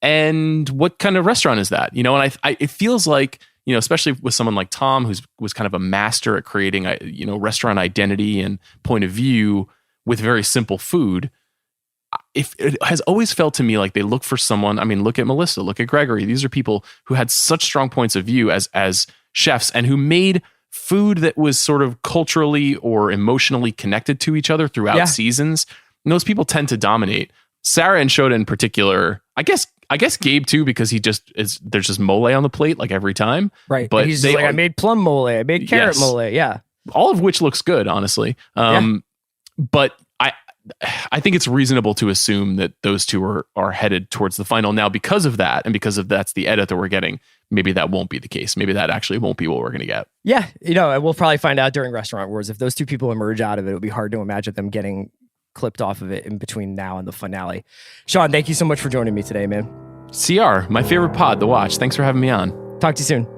And what kind of restaurant is that? You know, and it feels like, you know, especially with someone like Tom, was kind of a master at creating a, you know, restaurant identity and point of view with very simple food. If it has always felt to me like they look for someone. I mean, look at Melissa, look at Gregory. These are people who had such strong points of view as chefs and who made food that was sort of culturally or emotionally connected to each other throughout seasons. And those people tend to dominate. Sarah and Shota in particular, I guess Gabe too, because there's just mole on the plate like every time. Right. But he's like, I made plum mole, I made carrot mole. Yeah. All of which looks good, honestly. But I think it's reasonable to assume that those two are headed towards the final now because of that. And because of that's the edit that we're getting, maybe that won't be the case. Maybe that actually won't be what we're going to get. Yeah. You know, we'll probably find out during Restaurant Wars. If those two people emerge out of it, it would be hard to imagine them getting clipped off of it in between now and the finale. Sean, thank you so much for joining me today, man. CR, my favorite pod to watch. Thanks for having me on. Talk to you soon.